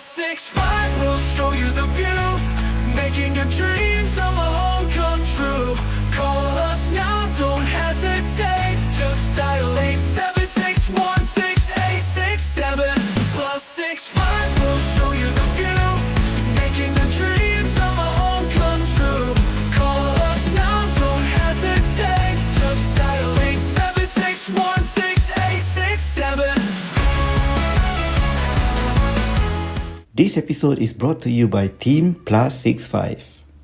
+65 will show you the view, making your dreams of a home come true. Call us now, don't hesitate. Just dial 876-16867. +65 will show you the view, making the dreams of a home come true. Call us now, don't hesitate. Just dial 876-16867. This episode is brought to you by Team +65.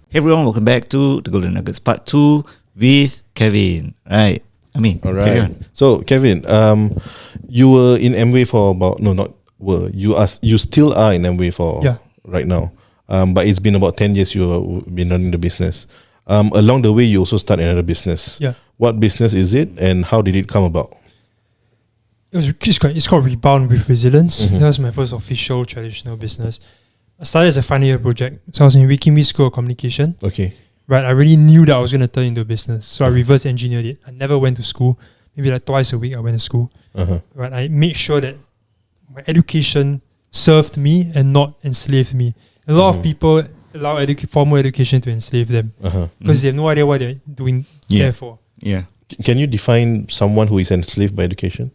Hey everyone, welcome back to the Golden Nuggets Part 2 with Kevin. Right. All carry on. right. So Kevin, you were in Amway for about you still are in Amway for right now. But it's been about 10 years you've been running the business. Along the way you also start another business. Yeah. What business is it and how did it come about? It's called Rebound with Resilience. That was my first official traditional business. I started as a final year project. So I was in Wikimi School of Communication. Okay. Right, I really knew that I was going to turn into a business. So I reverse engineered it. I never went to school. Maybe like twice a week I went to school. Right, I made sure that my education served me and not enslaved me. A lot of people allow formal education to enslave them because they have no idea what they're doing there for. Yeah. Can you define someone who is enslaved by education?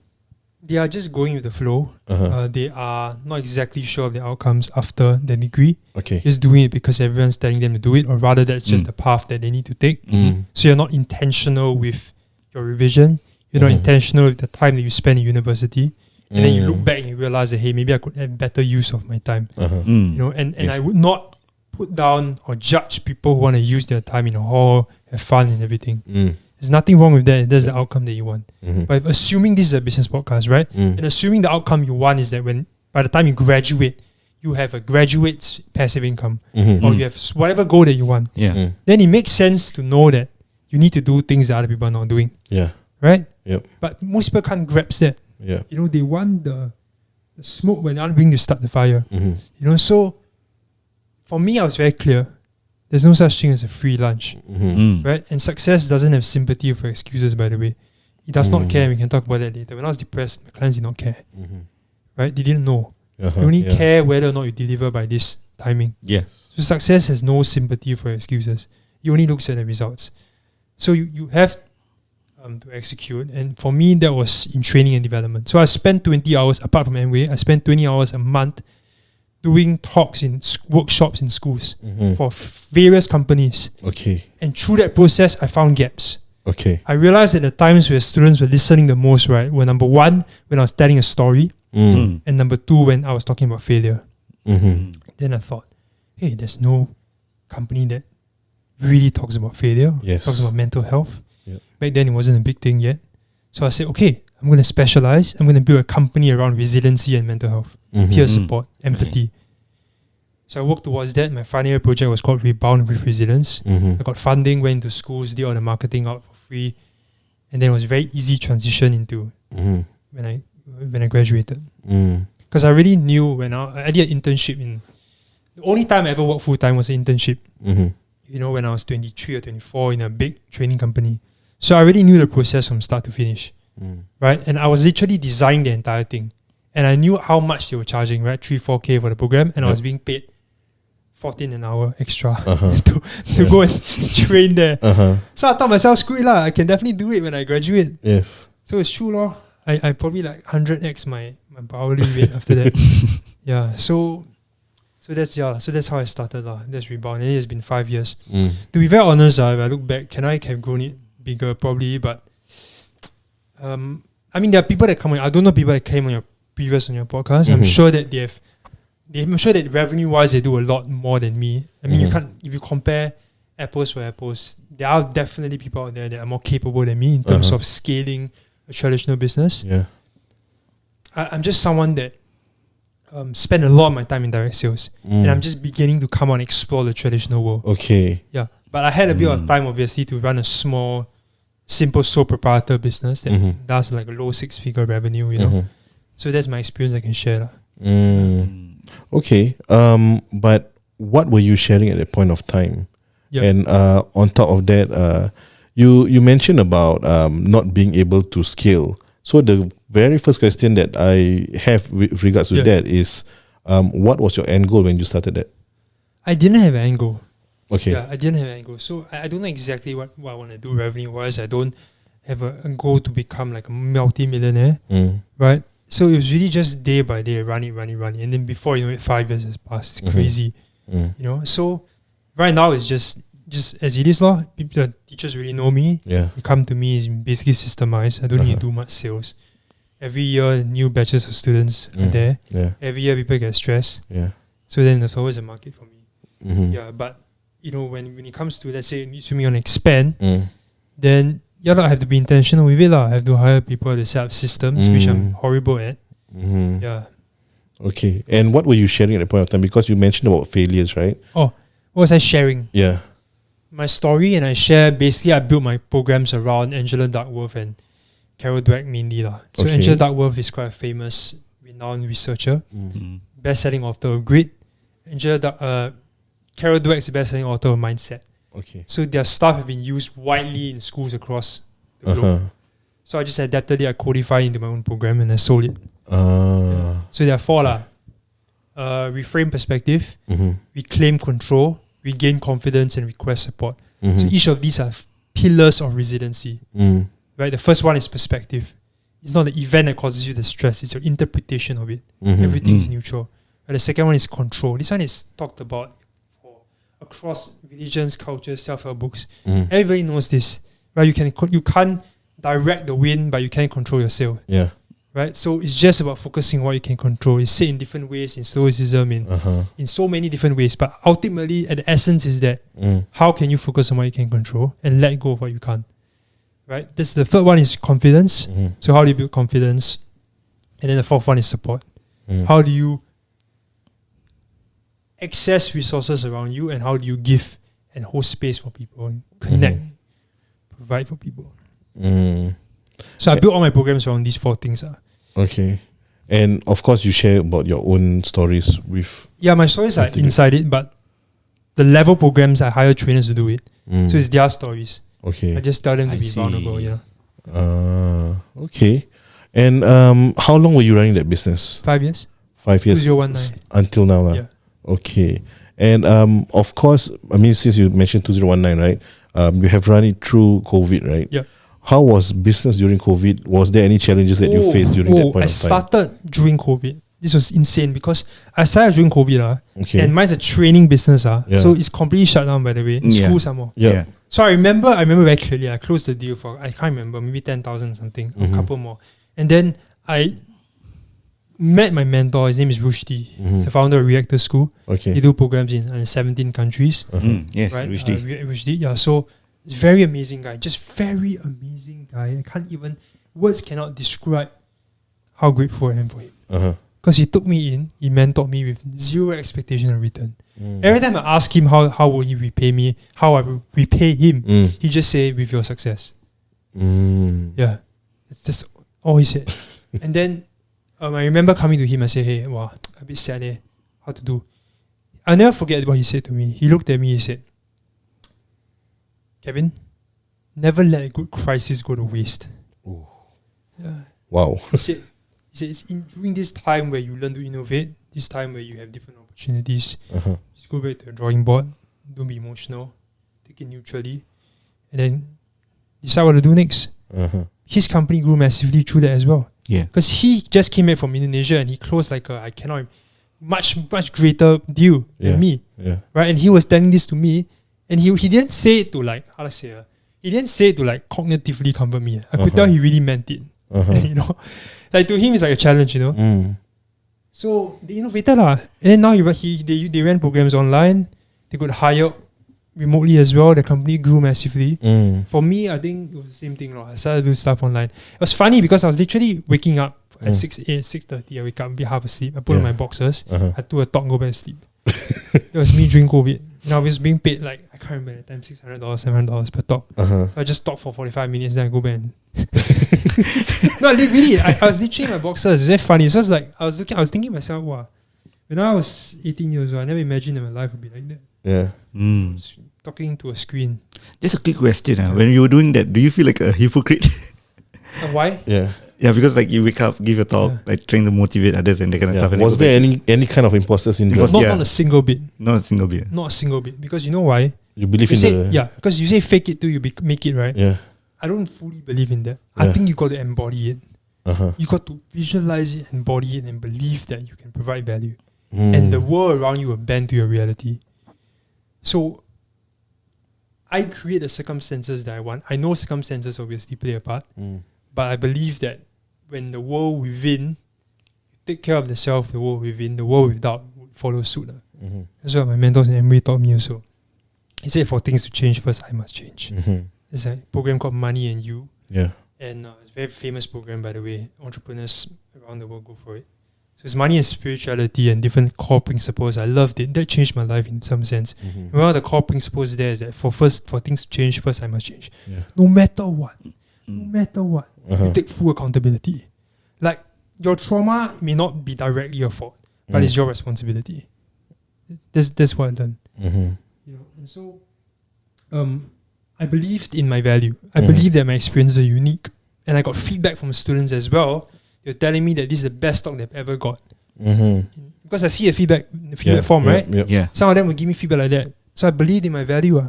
They are just going with the flow. They are not exactly sure of the outcomes after the degree. Okay. Just doing it because everyone's telling them to do it, or rather that's just the path that they need to take. So you're not intentional with your revision. You're not intentional with the time that you spend in university. And then you look back and you realize that, hey, maybe I could have better use of my time. You know, and I would not put down or judge people who want to use their time in a hall, have fun and everything. There's nothing wrong with that. That's the outcome that you want. But assuming this is a business podcast, right? And assuming the outcome you want is that by the time you graduate, you have a graduate's passive income or you have whatever goal that you want. Yeah. Then it makes sense to know that you need to do things that other people are not doing. Yeah. Right? Yep. But most people can't grasp that. Yeah. You know, they want the smoke when they're not willing to start the fire. You know, so for me, I was very clear. There's no such thing as a free lunch, right? And success doesn't have sympathy for excuses, by the way. It does not care. We can talk about that later. When I was depressed, my clients did not care, right? They didn't know. They only care whether or not you deliver by this timing. Yeah. So success has no sympathy for excuses. It only looks at the results. So you have to execute. And for me, that was in training and development. So I spent 20 hours, apart from Amway, I spent 20 hours a month doing talks in workshops in schools for various companies. Okay. And through that process, I found gaps. Okay. I realized that the times where students were listening the most, right, were number one, when I was telling a story, and number two, when I was talking about failure. Then I thought, hey, there's no company that really talks about failure, talks about mental health. Back then, it wasn't a big thing yet. So I said, okay, I'm going to specialize. I'm going to build a company around resiliency and mental health, peer support, empathy. So I worked towards that. My final year project was called Rebound with Resilience. I got funding, went to schools, did all the marketing out for free. And then it was a very easy transition into when I graduated. Because I really knew when I did an internship the only time I ever worked full time was an internship. You know, when I was 23 or 24 in a big training company. So I already knew the process from start to finish. Right? And I was literally designing the entire thing. And I knew how much they were charging, right? 3-4K for the program. And I was being paid 14 an hour extra to go and train there. So I thought myself, screw it lah, I can definitely do it when I graduate. Yes. So it's true lor. I probably like 100x my hourly rate after that. So that's how I started lah. That's Rebound. And it has been 5 years. To be very honest, if I look back, can I have grown it bigger? Probably, but I mean, there are people that come on. I don't know people that came on your podcast. I'm sure that I'm sure that revenue-wise they do a lot more than me. I mean, you can't, if you compare apples for apples, there are definitely people out there that are more capable than me in terms of scaling a traditional business. Yeah. I'm just someone that spend a lot of my time in direct sales, and I'm just beginning to come on and explore the traditional world. Okay. Yeah, but I had a bit of time, obviously, to run a small, simple sole proprietor business that does like a low 6-figure revenue, you know. So that's my experience I can share. Okay. But what were you sharing at that point of time? Yep. And on top of that, you mentioned about not being able to scale. So the very first question that I have with regards to that is, What was your end goal when you started that? I didn't have an end goal. Okay. Yeah, I didn't have an end goal. So I don't know exactly what I want to do revenue-wise. I don't have a goal to become like a multi-millionaire, right? So it was really just day by day, run it. And then before you know it, 5 years has passed. It's crazy, you know? So right now it's just as it is, people, the teachers really know me. Yeah. They come to me, it's basically systemized. I don't need to do much sales. Every year, new batches of students are there. Yeah. Every year, people get stressed. Yeah. So then there's always a market for me. Yeah, but you know, when it comes to, let's say, assuming you want to expand, then I have to be intentional with it. I have to hire people to set up systems, which I'm horrible at. Yeah. Okay. And what were you sharing at the point of time? Because you mentioned about failures, right? Oh, what was I sharing? Yeah. My story, and I share, basically I built my programs around Angela Duckworth and Carol Dweck mainly. So Okay. Angela Duckworth is quite a famous, renowned researcher, best-selling author of Grit. Carol Dweck is the best-selling author of Mindset. Okay. So their stuff have been used widely in schools across the globe. So I just adapted it, I codified it into my own program, and I sold it. So there are 4 reframe perspective, reclaim control, regain confidence, and request support. So each of these are pillars of resiliency. Right? The first one is perspective. It's not the event that causes you the stress, it's your interpretation of it. Everything is neutral. And the second one is control. This one is talked about across religions, cultures, self-help books. Everybody knows this. Right? You can't direct the wind, but you can control your sail. Yeah. Right? So it's just about focusing on what you can control. It's said in different ways, in Stoicism, in so many different ways. But ultimately, at the essence is that how can you focus on what you can control and let go of what you can't? Right? This the third one is confidence. So how do you build confidence? And then the fourth one is support. How do you access resources around you, and how do you give and hold space for people and connect, provide for people? So I built all my programs around these 4 things. Okay. And of course, you share about your own stories with... Yeah, my stories are inside it, but the level programs, I hire trainers to do it. So it's their stories. Okay. I just tell them to I be see. vulnerable, Okay. And how long were you running that business? 5 years? 5 years? 2019. Until now? Yeah. Okay. And of course, I mean, since you mentioned 2019, right? You have run it through COVID, right? Yeah. How was business during COVID? Was there any challenges that you faced during that point I of time? started during COVID. This was insane because I started during COVID. Okay. And mine's a training business. Yeah. So it's completely shut down, by the way. Yeah. School some more. Yeah. So I remember very clearly, I closed the deal for, I can't remember, maybe 10,000 something, a couple more. And then I met my mentor, his name is Rushdie. He's the founder of Reactor School. Okay. They do programs in 17 countries. Yes, Right? Rushdie. Rushdie, yeah. So it's very amazing guy, just very amazing guy. I can't even, words cannot describe how grateful I am for him. Because he took me in, he mentored me with zero expectation of return. Every time I ask him how will he repay me, how I will repay him, he just say with your success. Yeah, it's just all he said. And then I remember coming to him and say, hey, wow, a bit sad eh, how to do. I'll never forget what he said to me. He looked at me, he said, Kevin, never let a good crisis go to waste. Yeah. Wow. He said it's during this time where you learn to innovate, this time where you have different opportunities, just go back to the drawing board, don't be emotional, take it neutrally, and then decide what to do next. His company grew massively through that as well. Yeah. Because he just came back from Indonesia and he closed like a, much greater deal than me. Yeah. Right? And he was telling this to me, and he didn't say it to like, how to say it? He didn't say it to like cognitively comfort me. I could tell he really meant it. You know? Like to him it's like a challenge, you know. So they innovated and then now they ran programs online. They could hire remotely as well. The company grew massively. For me, I think it was the same thing. I started to do stuff online. It was funny because I was literally waking up at 6:30. I wake up, be half asleep. I put on my boxers. I do a talk, go back to sleep. It was me during COVID. I was being paid like, I can't remember at the time, $600, $700 per talk. I just talk for 45 minutes, then I go back and no, really, I was literally in my boxers. It's very funny. It's just like I was thinking to myself, wow, when I was 18 years old, I never imagined that my life would be like that. Yeah. Talking to a screen. Just a quick question. When you were doing that, do you feel like a hypocrite? Why? Yeah. Yeah, because like you wake up, give a talk, like trying to motivate others and that kind of stuff. And Was there any kind of imposter syndrome? Not a single bit. Not a single bit. Not a single bit. Because you know why? You believe You in say, the because you say fake it till you make it, right? yeah. I don't fully believe in that. I Yeah. think you got to embody it. Uh-huh. You got to visualize it, embody it, and believe that you can provide value. Mm. And the world around you will bend to your reality. So I create the circumstances that I want. I know circumstances obviously play a part, but I believe that when the world within, you take care of the self, the world within, the world without would follow suit. Mm-hmm. That's what my mentors in MBA taught me also. He said for things to change, first I must change. Mm-hmm. There's a program called Money and You. Yeah. And it's a very famous program, by the way. Entrepreneurs around the world go for it. So it's money and spirituality and different core principles. I loved it. That changed my life in some sense. Mm-hmm. One of the core principles there is that for things to change, first I must change. Yeah. No matter what. No matter what. Uh-huh. You take full accountability. Like, your trauma may not be directly your fault, but it's your responsibility. That's what I've done. Mm-hmm. You know, and so I believed in my value. I believed that my experiences are unique. And I got feedback from students as well. They're telling me that this is the best talk they've ever got. Mm-hmm. Because I see a feedback in the feedback form, right? Yeah. Some of them will give me feedback like that. So I believed in my value.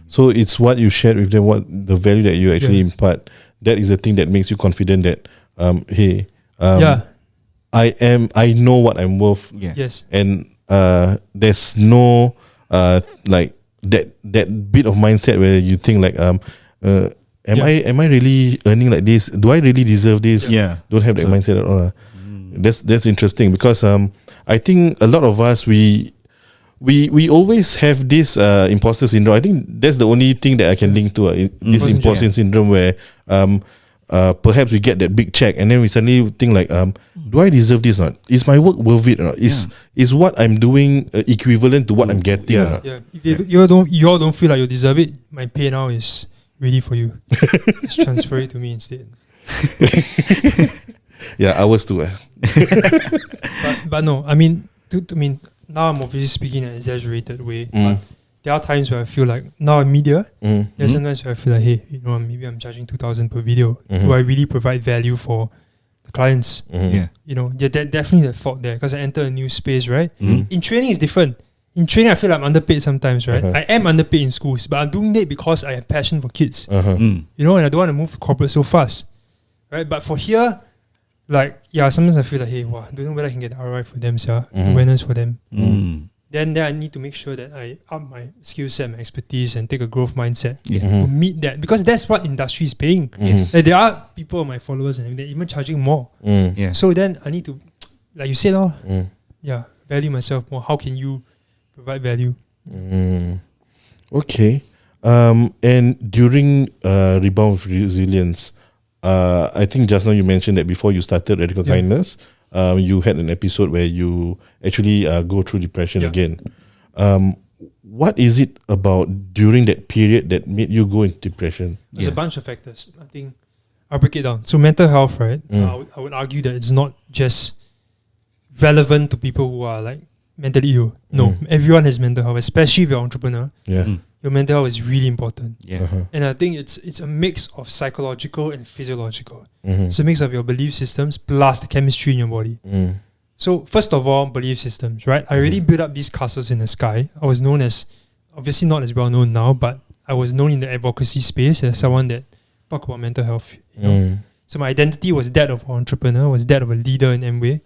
So it's what you shared with them, what the value that you actually impart. That is the thing that makes you confident that I know what I'm worth. Yeah. Yes. And there's no like that bit of mindset where you think like am I really earning like this? Do I really deserve this? Yeah. Don't have that mindset at all. That's interesting because I think a lot of us we always have this imposter syndrome. I think that's the only thing that I can link to this imposter syndrome where perhaps we get that big check and then we suddenly think like do I deserve this or not? Is my work worth it or not? Is what I'm doing equivalent to what I'm getting or not? Yeah. If you all don't feel like you deserve it, my pay now is ready for you. Just transfer it to me instead. Yeah, ours too. But no, I mean, now I'm obviously speaking in an exaggerated way. But there are times where I feel like now in media, there's sometimes where I feel like, hey, maybe I'm charging 2,000 per video. Do I really provide value for the clients? Yeah. Definitely the thought there because I enter a new space, right? In training, it's different. In training, I feel like I'm underpaid sometimes, right? I am underpaid in schools, but I'm doing it because I have passion for kids. And I don't want to move to corporate so fast, right? But for here, sometimes I feel like, hey, wow, I don't know whether I can get ROI for them, awareness for them. Then I need to make sure that I up my skill set, my expertise, and take a growth mindset to meet that because that's what industry is paying. Yes. Like, there are people, my followers, and they're even charging more. Yeah. So then I need to, like you said, value myself more. How can you provide value? Okay. And during Rebound with Resilience, I think just now you mentioned that before you started Radical Kindness, you had an episode where you actually go through depression again. What is it about during that period that made you go into depression? There's a bunch of factors. I think I'll break it down. So mental health, right? I would argue that it's not just relevant to people who are like mentally ill. No, everyone has mental health, especially if you're an entrepreneur. Yeah. Your mental health is really important. Yeah. And I think it's a mix of psychological and physiological. It's a mix of your belief systems plus the chemistry in your body. So first of all, belief systems, right? I already built up these castles in the sky. I was known as, obviously not as well known now, but I was known in the advocacy space as someone that talked about mental health. So my identity was that of an entrepreneur, was that of a leader in Amway.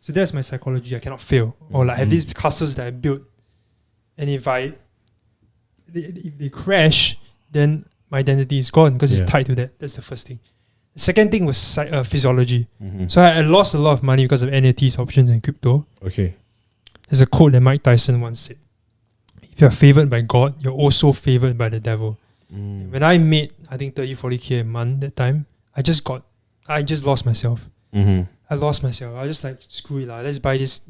So that's my psychology. I cannot fail. Or like have these castles that I built. And if they crash, then my identity is gone because it's tied to that. That's the first thing. The second thing was physiology. So I lost a lot of money because of NFTs, options, and crypto. Okay. There's a quote that Mike Tyson once said: "If you're favored by God, you're also favored by the devil." When I made, I think 30-40K a month that time, I just lost myself. I lost myself. I was just like, screw it, let's buy this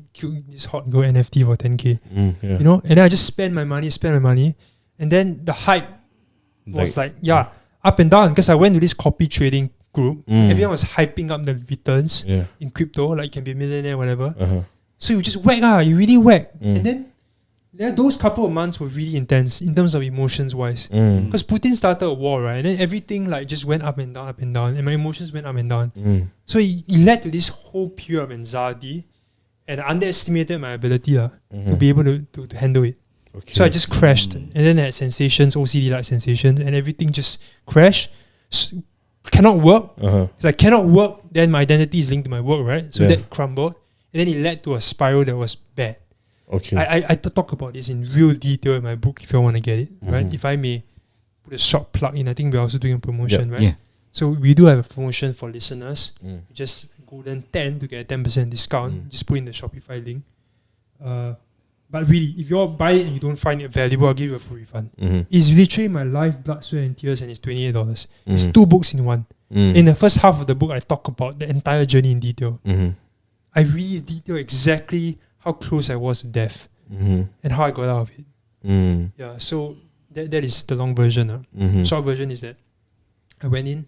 hot girl NFT for 10K. And then I just spend my money. And then the hype was up and down because I went to this copy trading group. Everyone was hyping up the returns in crypto, like you can be a millionaire, whatever. So you just whack, you really whack. And then those couple of months were really intense in terms of emotions wise. Because Putin started a war, right? And then everything like just went up and down, and my emotions went up and down. So it led to this whole period of anxiety, and I underestimated my ability to be able to handle it. Okay. So I just crashed, and then I had sensations, OCD-like sensations, and everything just crashed. Cannot work. If I cannot work, then my identity is linked to my work, right? So that crumbled, and then it led to a spiral that was bad. Okay. I talk about this in real detail in my book if you want to get it, right? If I may put a short plug in, I think we're also doing a promotion, right? Yeah. So we do have a promotion for listeners. Just golden 10 to get a 10% discount. Just put in the Shopify link. But really, if you all buy it and you don't find it valuable, I'll give you a full refund. It's literally my life, blood, sweat and tears, and it's $28. It's 2 books in one. In the first half of the book, I talk about the entire journey in detail. I really detail exactly how close I was to death and how I got out of it. Yeah, so that is the long version. Short version is that I went in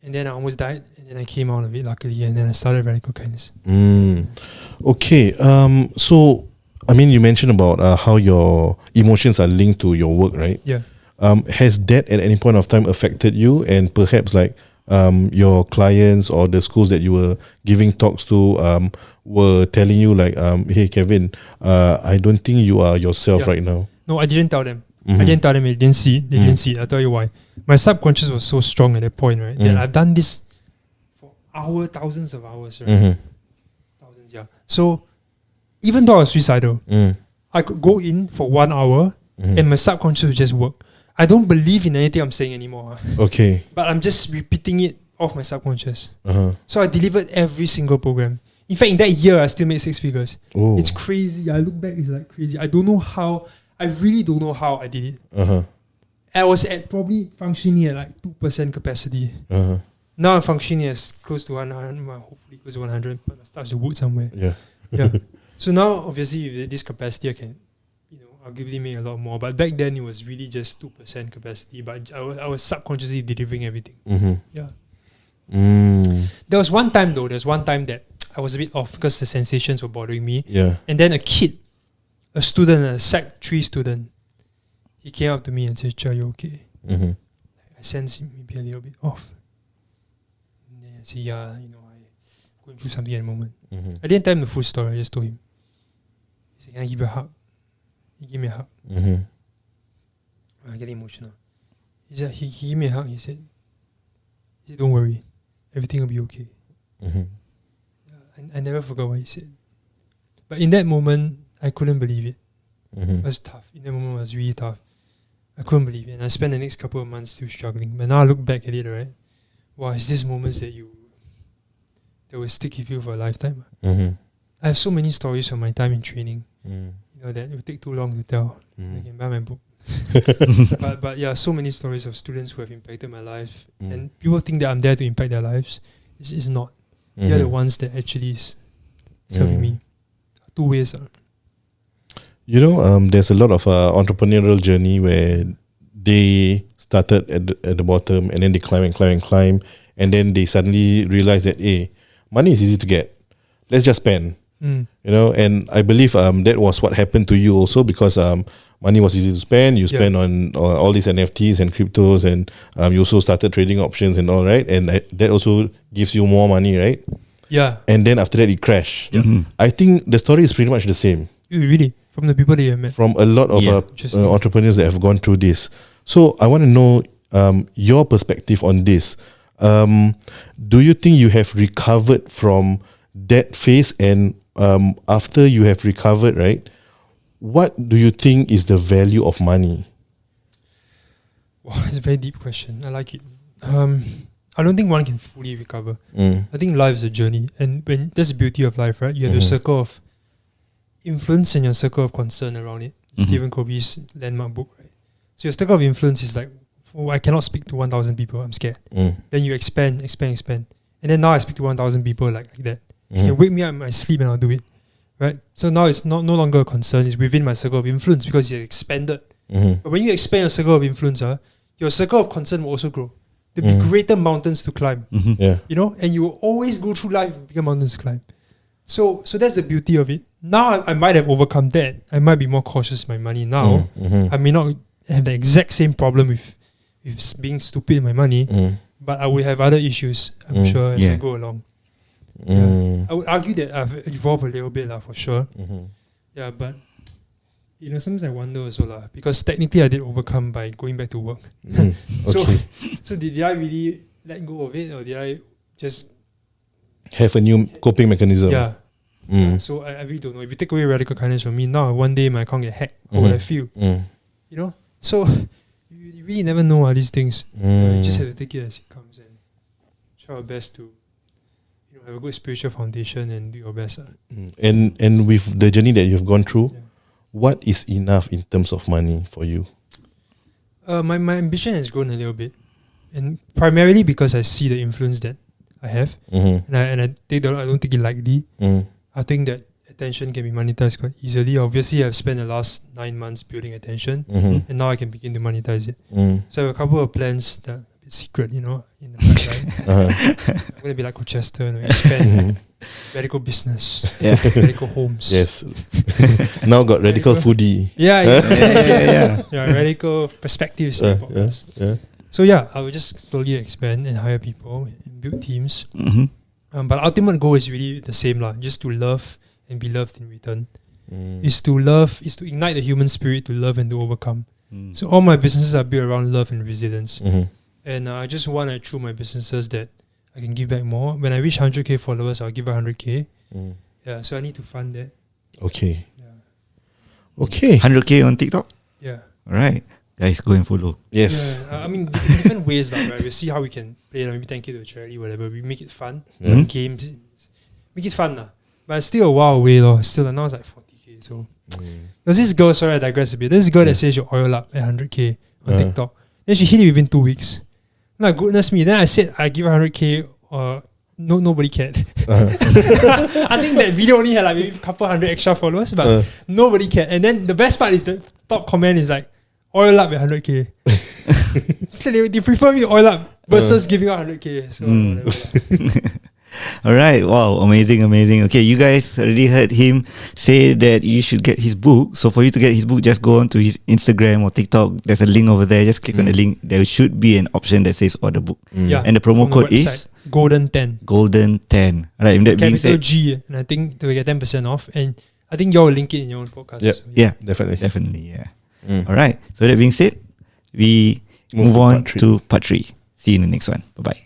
and then I almost died and then I came out of it luckily, and then I started radical kindness. Okay, so I mean, you mentioned about how your emotions are linked to your work, right? Yeah. Has that at any point of time affected you, and perhaps like your clients or the schools that you were giving talks to were telling you like, hey Kevin, I don't think you are yourself right now? No, I didn't tell them. I didn't tell them. They didn't see it. They didn't see it. I'll tell you why. My subconscious was so strong at that point, right? That I've done this for thousands of hours, right? Thousands, yeah. So even though I was suicidal, I could go in for 1 hour and my subconscious would just work. I don't believe in anything I'm saying anymore. Okay. But I'm just repeating it off my subconscious. So I delivered every single program. In fact, in that year, I still made 6 figures. Oh. It's crazy. I look back, it's like crazy. I don't know how. I really don't know how I did it. I was at probably functioning at like 2% capacity. Now I'm functioning as close to 100, well, hopefully close to 100, but I touch the wood somewhere. Yeah. So now, obviously, with this capacity, I can, arguably make a lot more. But back then, it was really just 2% capacity. But I was subconsciously delivering everything. Yeah. There was one time, though. There was one time that I was a bit off because the sensations were bothering me. Yeah. And then a student, a Sec 3 student, he came up to me and said, "Cha, you okay?" I sensed him maybe a little bit off. And then I said, "Yeah, I'm going through something at the moment." I didn't tell him the full story. I just told him. He said, "Can I give you a hug?" He gave me a hug. I get emotional. He gave me a hug. He said, "Don't worry, everything will be okay." I never forgot what he said. But in that moment, I couldn't believe it. It was tough. In that moment, it was really tough. I couldn't believe it. And I spent the next couple of months still struggling. But now I look back at it, right? Wow, it's these moments that will stick with you for a lifetime. I have so many stories from my time in training. That it will take too long to tell. I can buy my book. but yeah, so many stories of students who have impacted my life. And people think that I'm there to impact their lives. It's not. They're the ones that actually is serving me. 2 ways. There's a lot of entrepreneurial journey where they started at the bottom and then they climb and climb, and then they suddenly realize that, hey, money is easy to get. Let's just spend. And I believe that was what happened to you also, because money was easy to spend. You spend on all these NFTs and cryptos, and you also started trading options and all, right? And that also gives you more money, right? Yeah. And then after that, it crashed. I think the story is pretty much the same. Really? From the people that you have met? From a lot of entrepreneurs that have gone through this. So I want to know your perspective on this. Do you think you have recovered from that phase? And after you have recovered, right, what do you think is the value of money? Wow, it's a very deep question. I like it. I don't think one can fully recover. I think life is a journey, and that's the beauty of life, right? You have your circle of influence and your circle of concern around it. Stephen Covey's landmark book, right? So your circle of influence is like, I cannot speak to 1,000 people, I'm scared. Then you expand. And then now I speak to 1,000 people like that. You can wake me up in my sleep and I'll do it, right? So now it's no longer a concern. It's within my circle of influence because you expanded. But when you expand your circle of influence, your circle of concern will also grow. There'll be greater mountains to climb. And you will always go through life with bigger mountains to climb. So that's the beauty of it. now I might have overcome that. I might be more cautious with my money now. I may not have the exact same problem with being stupid with my money, but I will have other issues, I'm sure, as I go along. I would argue that I've evolved a little bit for sure. Yeah, but sometimes I wonder also because technically I did overcome by going back to work. So did I really let go of it, or did I just have a new coping mechanism? Yeah. So I really don't know. If you take away radical kindness from me now, one day my account get hacked, how would I feel? So you really never know these things. You just have to take it as it comes and try our best to have a good spiritual foundation and do your best. And with the journey that you've gone through, what is enough in terms of money for you? My ambition has grown a little bit, and primarily because I see the influence that I have, and I don't take it lightly. I think that attention can be monetized quite easily. Obviously, I've spent the last 9 months building attention, and now I can begin to monetize it. So I have a couple of plans that are a bit secret, in the pipeline. I'm going to be like Rochester, expand radical business, radical homes. Yes. Now got radical foodie. Yeah, radical perspectives. So I will just slowly expand and hire people and build teams. But the ultimate goal is really the same just to love and be loved in return. Is to ignite the human spirit to love and to overcome. So all my businesses are built around love and resilience. And I just want through my businesses that I can give back more. When I reach 100k followers, I'll give back 100k. So I need to fund that. Okay. 100k on TikTok. Alright, guys, go and follow. Yes. Different ways right? We'll see how we can play maybe 10k to a charity, whatever. We make it fun. Games, make it fun but it's still a while away Still now it's like 40k. So there's this girl, sorry I digress a bit. There's this girl that says she'll oil up at 100k on TikTok. Then she hit it within 2 weeks. Like, goodness me. Then I said I give her 100k. Nobody cared. I think that video only had like maybe a couple hundred extra followers, but nobody cared. And then the best part is the top comment is like, oil up at 100k. So they prefer me to oil up versus giving out 100k. So whatever. Alright, wow, amazing. Okay, you guys already heard him say that you should get his book. So for you to get his book, just go on to his Instagram or TikTok. There's a link over there. Just click on the link. There should be an option that says order book. And the promo code is Golden10. Golden10. Alright, that being Capital said, G, and I think they will get 10% off. And I think y'all will link it in your own podcast. Yep. So, yeah, Definitely. Alright, so that being said, we move on to part 3. See you in the next one. Bye-bye.